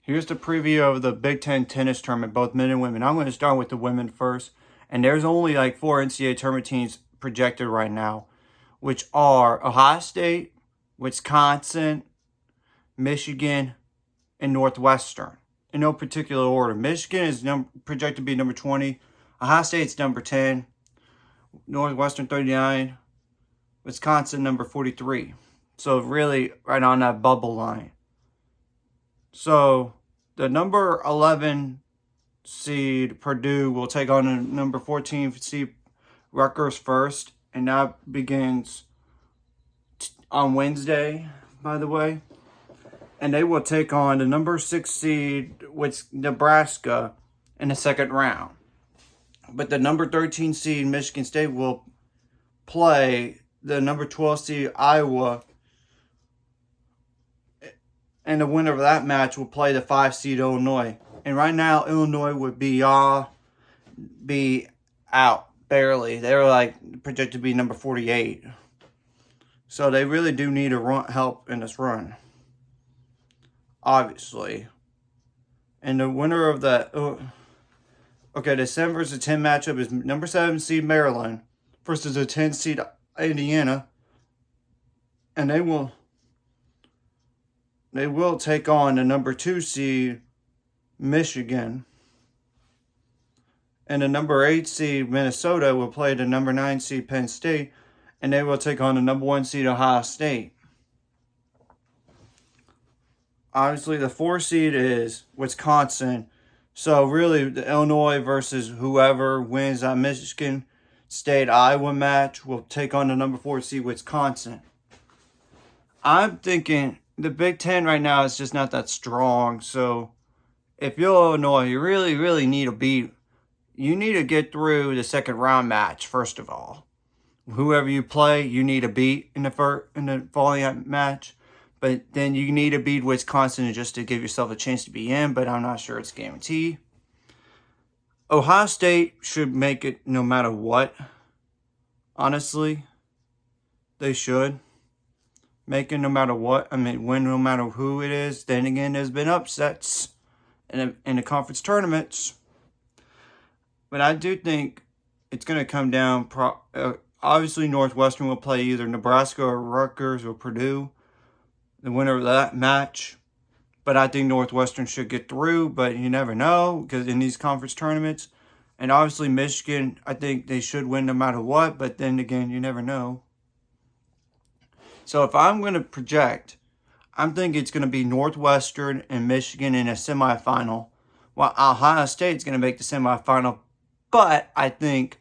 Here's the preview of the Big Ten tennis tournament, both men and women. I'm going to start with the women first. And there's only like 4 NCAA tournament teams projected right now, which are Ohio State, Wisconsin, Michigan, and Northwestern. In no particular order. Michigan is projected to be number 20. Ohio State's number 10. Northwestern 39. Wisconsin number 43. So really right on that bubble line. So the number 11 seed Purdue will take on the number 14 seed Rutgers first. And that begins on Wednesday, by the way. And they will take on the number 6 seed with Nebraska in the second round. But the number 13 seed Michigan State will play the number 12 seed Iowa. And the winner of that match will play the 5 seed Illinois. And right now, Illinois would be out barely. They were like projected to be number 48. So they really do need help in this run. Obviously. And the winner of that... Okay, the 7 versus 10 matchup is number 7 seed Maryland versus the 10 seed Indiana. And they will take on the number 2 seed Michigan. And the number 8 seed Minnesota will play the number 9 seed Penn State. And they will take on the number 1 seed Ohio State. Obviously, the 4 seed is Wisconsin. So really, the Illinois versus whoever wins that Michigan State-Iowa match will take on the number 4 seed Wisconsin. I'm thinking the Big Ten right now is just not that strong. So if you're Illinois, you really, really need you need to get through the second round match, first of all. Whoever you play, you need to beat in the following match. But then you need to beat Wisconsin just to give yourself a chance to be in, but I'm not sure it's guaranteed. Ohio State should make it no matter what. Honestly, they should make it no matter what. I mean, win no matter who it is. Then again, there's been upsets in the conference tournaments. But I do think it's going to come down. Obviously, Northwestern will play either Nebraska or Rutgers or Purdue. The winner of that match. But I think Northwestern should get through, but you never know because in these conference tournaments. And obviously Michigan, I think they should win no matter what, but then again, you never know. So if I'm going to project, I'm thinking it's going to be Northwestern and Michigan in a semifinal, while Ohio State's going to make the semifinal. But I think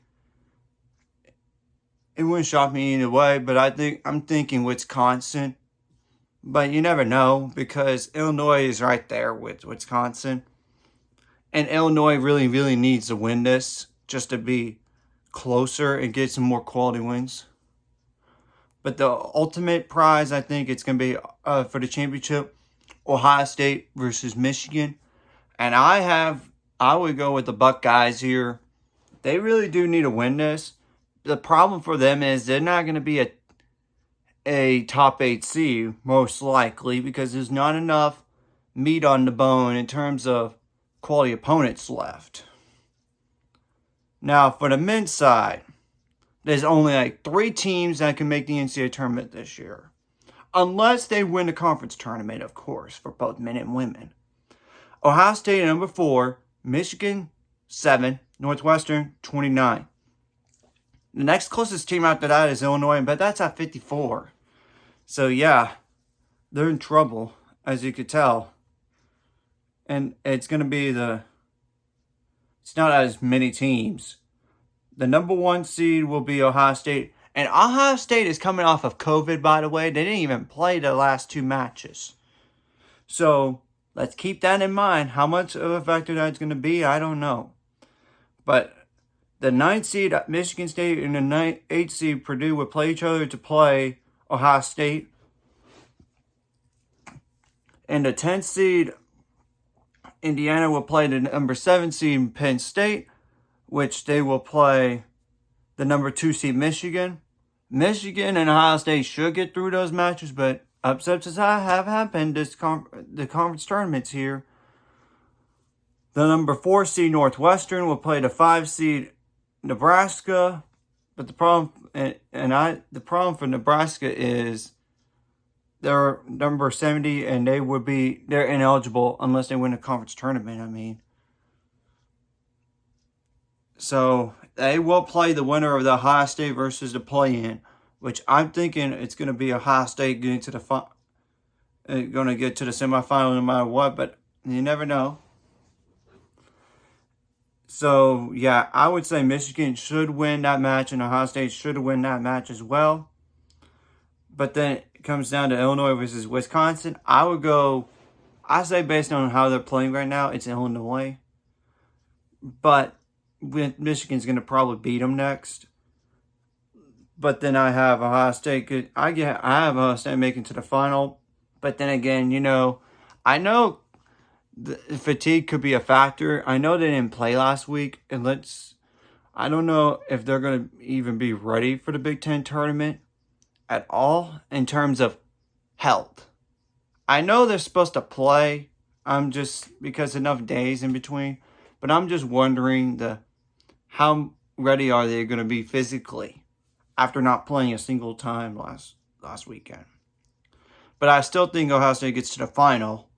it wouldn't shock me either way, but I'm thinking Wisconsin. But you never know because Illinois is right there with Wisconsin. And Illinois really, really needs to win this just to be closer and get some more quality wins. But the ultimate prize, I think it's going to be for the championship, Ohio State versus Michigan. And I would go with the Buckeyes here. They really do need to win this. The problem for them is they're not going to be a top 8 seed, most likely, because there's not enough meat on the bone in terms of quality opponents left. Now, for the men's side, there's only like 3 teams that can make the NCAA tournament this year. Unless they win the conference tournament, of course, for both men and women. Ohio State at number 4, Michigan 7, Northwestern 29. The next closest team after that is Illinois, but that's at 54. So, yeah, they're in trouble, as you could tell. And it's going to be it's not as many teams. The number 1 seed will be Ohio State. And Ohio State is coming off of COVID, by the way. They didn't even play the last 2 matches. So, let's keep that in mind. How much of a factor that's going to be, I don't know. But the 9th seed, Michigan State, and the 8th seed, Purdue, will play each other to play Ohio State. And the 10th seed, Indiana, will play the number 7 seed, Penn State, which they will play the number 2 seed, Michigan. Michigan and Ohio State should get through those matches, but upsets as have happened the conference tournaments here. The number 4 seed Northwestern will play the 5 seed Nebraska. But the problem, the problem for Nebraska is they're number 70 and they're ineligible unless they win a conference tournament, I mean. So they will play the winner of the Ohio State versus the play-in, which I'm thinking it's going to be Ohio State getting to going to get to the semifinal no matter what, but you never know. So, yeah, I would say Michigan should win that match and Ohio State should win that match as well. But then it comes down to Illinois versus Wisconsin. I say based on how they're playing right now, it's Illinois. But Michigan's going to probably beat them next. But then I have Ohio State. I have Ohio State making to the final. But then again, I know the fatigue could be a factor. I know they didn't play last week. I don't know if they're going to even be ready for the Big Ten tournament at all in terms of health. I know they're supposed to play. Because enough days in between. But I'm just wondering how ready are they going to be physically after not playing a single time last weekend. But I still think Ohio State gets to the final.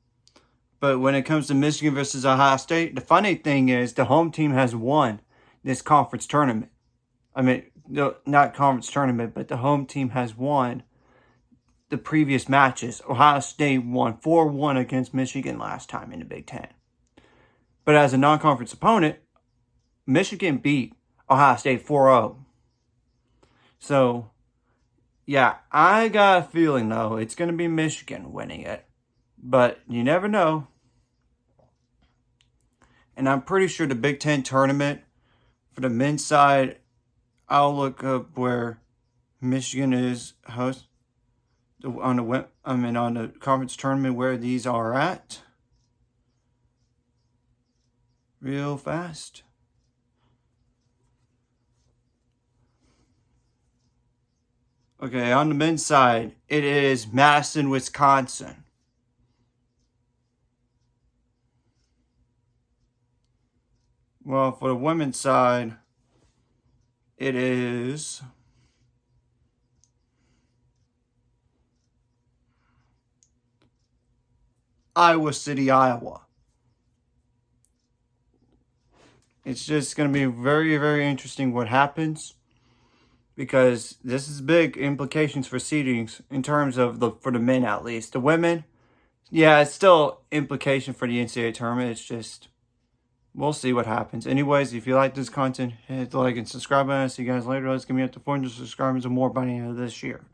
But when it comes to Michigan versus Ohio State, the funny thing is the home team has won this conference tournament. I mean, not conference tournament, but the home team has won the previous matches. Ohio State won 4-1 against Michigan last time in the Big Ten. But as a non-conference opponent, Michigan beat Ohio State 4-0. So, yeah, I got a feeling, though, it's going to be Michigan winning it. But you never know. And I'm pretty sure the Big Ten tournament, for the men's side, I'll look up where Michigan is host on the conference tournament where these are at. Real fast. Okay, on the men's side, it is Madison, Wisconsin. Well, for the women's side, it is Iowa City, Iowa. It's just going to be very, very interesting what happens because this is big implications for seedings in terms of for the men at least. The women, yeah, it's still implication for the NCAA tournament. It's just, we'll see what happens. Anyways, if you like this content, hit the like and subscribe button. See you guys later. Let's get me up to 400 subscribers or more by the end of this year.